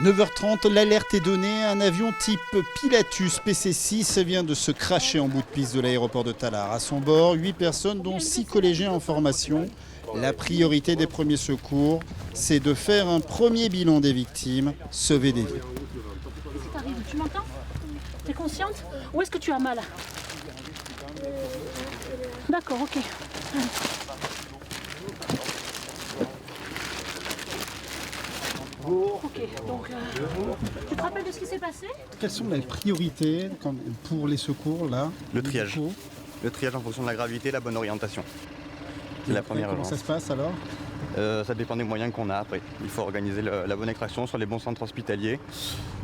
9h30, l'alerte est donnée. Un avion type Pilatus PC-6 vient de se crasher en bout de piste de l'aéroport de Tallard. À son bord, 8 personnes, dont 6 collégiens en formation. La priorité des premiers secours, c'est de faire un premier bilan des victimes, sauver des vies. Tu m'entends? T'es consciente? Où est-ce que tu as mal? D'accord, ok. Ok, donc tu te rappelles de ce qui s'est passé? Quelles sont les priorités pour les secours là? Le triage. Le triage en fonction de la gravité, la bonne orientation. C'est la première Comment ça se passe alors? Ça dépend des moyens qu'on a après. Il faut organiser la bonne extraction sur les bons centres hospitaliers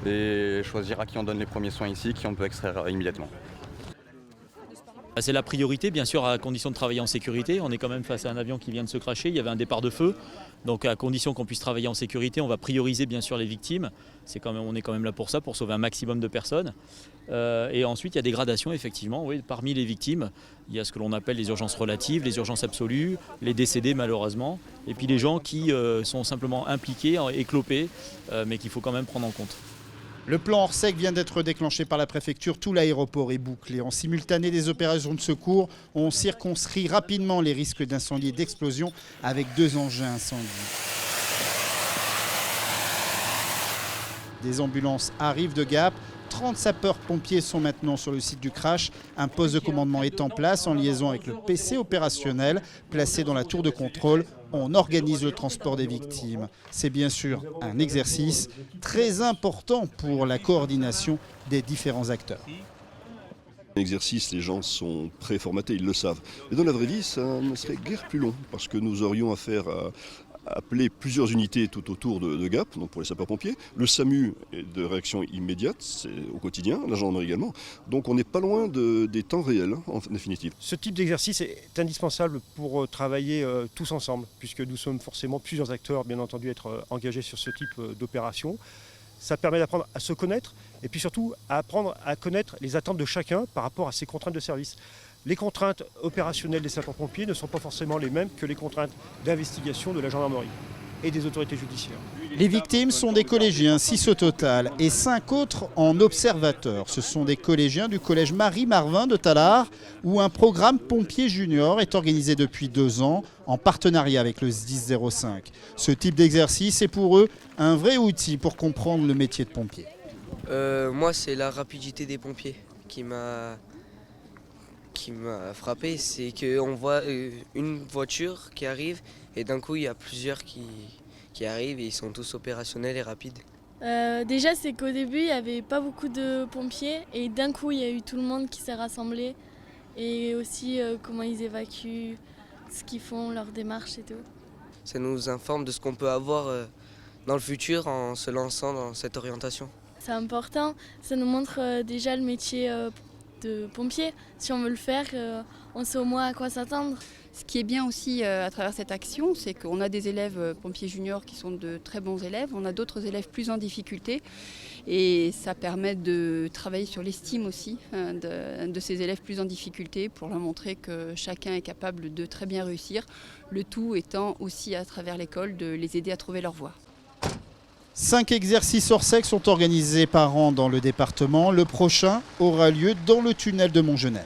et choisir à qui on donne les premiers soins ici, qui on peut extraire immédiatement. C'est la priorité, bien sûr, à condition de travailler en sécurité. On est quand même face à un avion qui vient de se crasher, il y avait un départ de feu. Donc à condition qu'on puisse travailler en sécurité, on va prioriser bien sûr les victimes. On est quand même là pour ça, pour sauver un maximum de personnes. Et ensuite, il y a des gradations, effectivement. Oui, parmi les victimes, il y a ce que l'on appelle les urgences relatives, les urgences absolues, les décédés malheureusement, et puis les gens qui sont simplement impliqués, éclopés, mais qu'il faut quand même prendre en compte. Le plan Orsec vient d'être déclenché par la préfecture. Tout l'aéroport est bouclé. En simultané, des opérations de secours ont circonscrit rapidement les risques d'incendie et d'explosion avec 2 engins incendie. Des ambulances arrivent de Gap. 30 sapeurs-pompiers sont maintenant sur le site du crash. Un poste de commandement est en place en liaison avec le PC opérationnel placé dans la tour de contrôle. On organise le transport des victimes. C'est bien sûr un exercice très important pour la coordination des différents acteurs. L'exercice, les gens sont préformatés, ils le savent. Mais dans la vraie vie, ça ne serait guère plus long parce que nous aurions affaire à appeler plusieurs unités tout autour de Gap, donc pour les sapeurs-pompiers. Le SAMU est de réaction immédiate, c'est au quotidien, la gendarmerie également. Donc on n'est pas loin des temps réels, en définitive. Ce type d'exercice est indispensable pour travailler tous ensemble, puisque nous sommes forcément plusieurs acteurs, bien entendu, à être engagés sur ce type d'opération. Ça permet d'apprendre à se connaître et puis surtout à apprendre à connaître les attentes de chacun par rapport à ses contraintes de service. Les contraintes opérationnelles des sapeurs-pompiers ne sont pas forcément les mêmes que les contraintes d'investigation de la gendarmerie et des autorités judiciaires. Les victimes sont des collégiens, 6 au total, et 5 autres en observateurs. Ce sont des collégiens du collège Marie-Marvin de Tallard, où un programme pompier junior est organisé depuis 2 ans en partenariat avec le SDIS 05. Ce type d'exercice est pour eux un vrai outil pour comprendre le métier de pompier. Moi, c'est la rapidité des pompiers qui m'a frappé. C'est qu'on voit une voiture qui arrive et d'un coup, il y a plusieurs qui arrivent et ils sont tous opérationnels et rapides. Déjà, c'est qu'au début, il n'y avait pas beaucoup de pompiers et d'un coup, il y a eu tout le monde qui s'est rassemblé et aussi comment ils évacuent, ce qu'ils font, leur démarche et tout. Ça nous informe de ce qu'on peut avoir dans le futur en se lançant dans cette orientation. C'est important, ça nous montre déjà le métier de pompier. Si on veut le faire, on sait au moins à quoi s'attendre. Ce qui est bien aussi à travers cette action, c'est qu'on a des élèves pompiers juniors qui sont de très bons élèves, on a d'autres élèves plus en difficulté et ça permet de travailler sur l'estime aussi de ces élèves plus en difficulté pour leur montrer que chacun est capable de très bien réussir, le tout étant aussi à travers l'école de les aider à trouver leur voie. 5 exercices Orsec sont organisés par an dans le département. Le prochain aura lieu dans le tunnel de Montgenèvre.